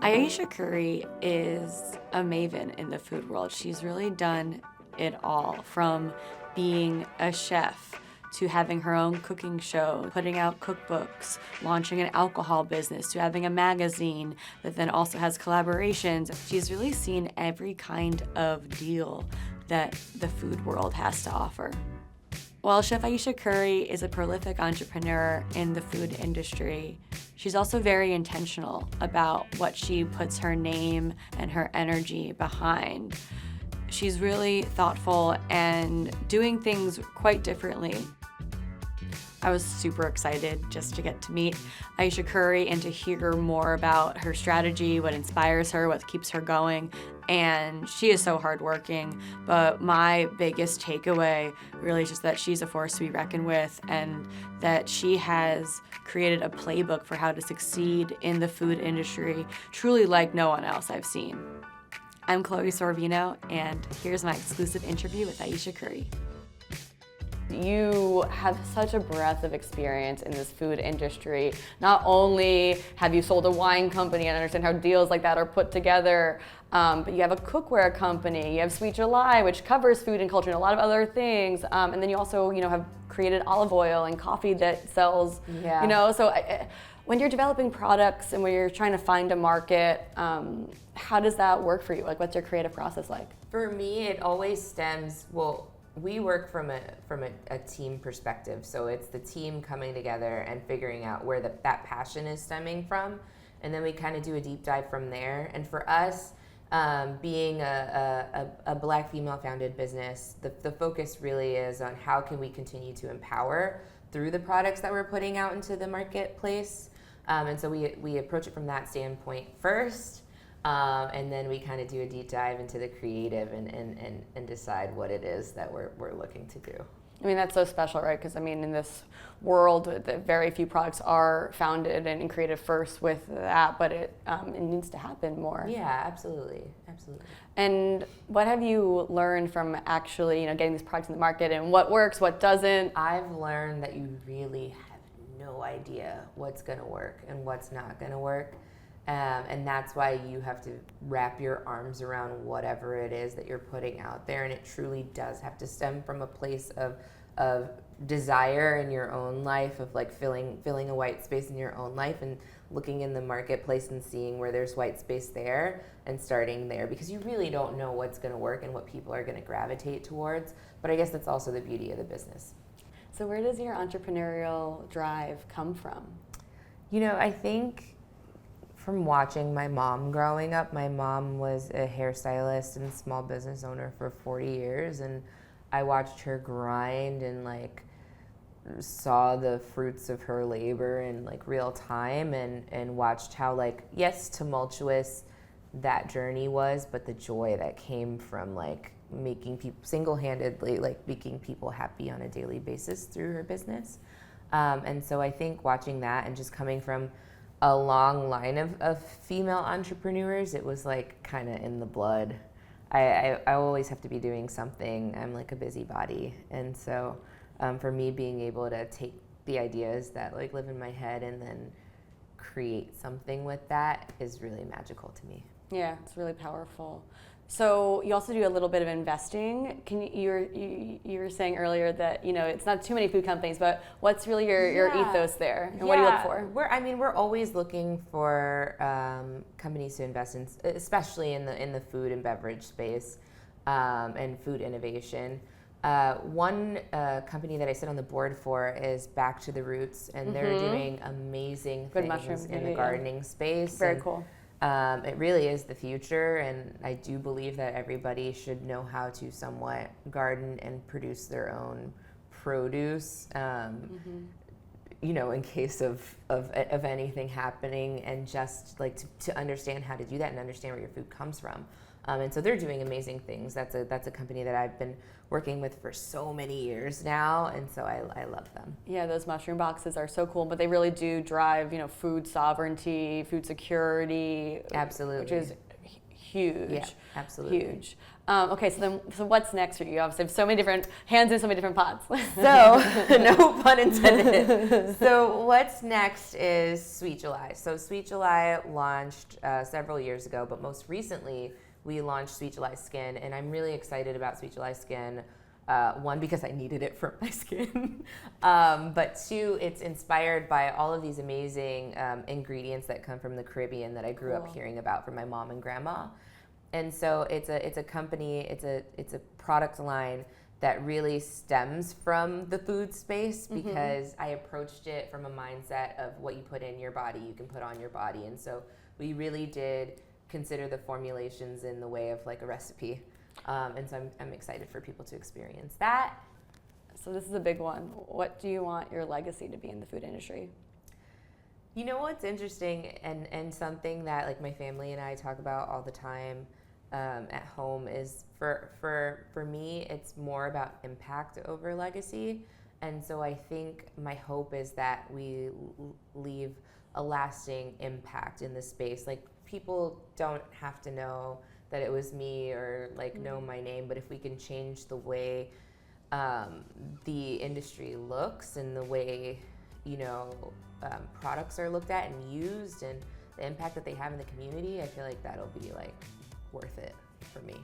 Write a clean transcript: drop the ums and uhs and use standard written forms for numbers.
Ayesha Curry is a maven in the food world. She's really done it all, from being a chef to having her own cooking show, putting out cookbooks, launching an alcohol business, to having a magazine that then also has collaborations. She's really seen every kind of deal that the food world has to offer. While Chef Ayesha Curry is a prolific entrepreneur in the food industry, she's also very intentional about what she puts her name and her energy behind. She's really thoughtful and doing things quite differently. I was super excited just to get to meet Ayesha Curry and to hear more about her strategy, what inspires her, what keeps her going. And she is so hardworking, but my biggest takeaway really is just that she's a force to be reckoned with, and that she has created a playbook for how to succeed in the food industry, truly like no one else I've seen. I'm Chloe Sorvino, and here's my exclusive interview with Ayesha Curry. You have such a breadth of experience in this food industry. Not only have you sold a wine company and understand how deals like that are put together, but you have a cookware company, you have Sweet July, which covers food and culture and a lot of other things, and then you also, have created olive oil and coffee that sells, so when you're developing products and when you're trying to find a market, how does that work for you? Like, what's your creative process like? For me, it always stems, we work from a team perspective, so it's the team coming together and figuring out where that passion is stemming from, and then we kind of do a deep dive from there. And for us, being a Black female founded business, the focus really is on how can we continue to empower through the products that we're putting out into the marketplace, and so we approach it from that standpoint first. And then we kind of do a deep dive into the creative and decide what it is that we're looking to do. I mean, that's so special, right? Because in this world, very few products are founded and created first with that, but it needs to happen more. Yeah, absolutely. And what have you learned from actually, getting these products in the market, and what works, what doesn't? I've learned that you really have no idea what's going to work and what's not going to work. And that's why you have to wrap your arms around whatever it is that you're putting out there. And it truly does have to stem from a place of desire in your own life, of like filling a white space in your own life and looking in the marketplace and seeing where there's white space there and starting there, because you really don't know what's going to work and what people are going to gravitate towards. But I guess that's also the beauty of the business. So where does your entrepreneurial drive come from? I think from watching my mom growing up. My mom was a hairstylist and small business owner for 40 years, and I watched her grind and saw the fruits of her labor in real time, and watched how yes, tumultuous that journey was, but the joy that came from making people single-handedly making people happy on a daily basis through her business. And so I think watching that and just coming from a long line of female entrepreneurs, it was kind of in the blood. I always have to be doing something. I'm a busybody. And so for me, being able to take the ideas that live in my head and then create something with that is really magical to me. Yeah, it's really powerful. So you also do a little bit of investing. You were saying earlier that it's not too many food companies, but what's really your ethos there, and what do you look for? We're always looking for companies to invest in, especially in the food and beverage space, and food innovation. One company that I sit on the board for is Back to the Roots, and they're doing amazing things in the gardening space. Very cool. It really is the future, and I do believe that everybody should know how to somewhat garden and produce their own produce, in case of anything happening, and just to understand how to do that and understand where your food comes from. And so they're doing amazing things. That's a company that I've been working with for so many years now, and so I love them. Yeah, those mushroom boxes are so cool, but they really do drive, food sovereignty, food security. Absolutely. Which is huge. Yeah, absolutely. Huge. Okay, so what's next for you? You obviously have so many different hands in so many different pots. So, no pun intended. So what's next is Sweet July. So Sweet July launched several years ago, but most recently we launched Sweet July Skin, and I'm really excited about Sweet July Skin. One, because I needed it for my skin, but two, it's inspired by all of these amazing ingredients that come from the Caribbean that I grew up hearing about from my mom and grandma. And so it's a company, it's a product line that really stems from the food space, because I approached it from a mindset of what you put in your body, you can put on your body. And so we really did consider the formulations in the way of like a recipe. And so I'm excited for people to experience that. So this is a big one. What do you want your legacy to be in the food industry? You know what's interesting, and something that like my family and I talk about all the time at home, is for me it's more about impact over legacy. And so I think my hope is that we leave a lasting impact in this space. Like, people don't have to know that it was me or like know my name, but if we can change the way the industry looks and the way, you know, products are looked at and used, and the impact that they have in the community, I feel like that'll be like worth it for me.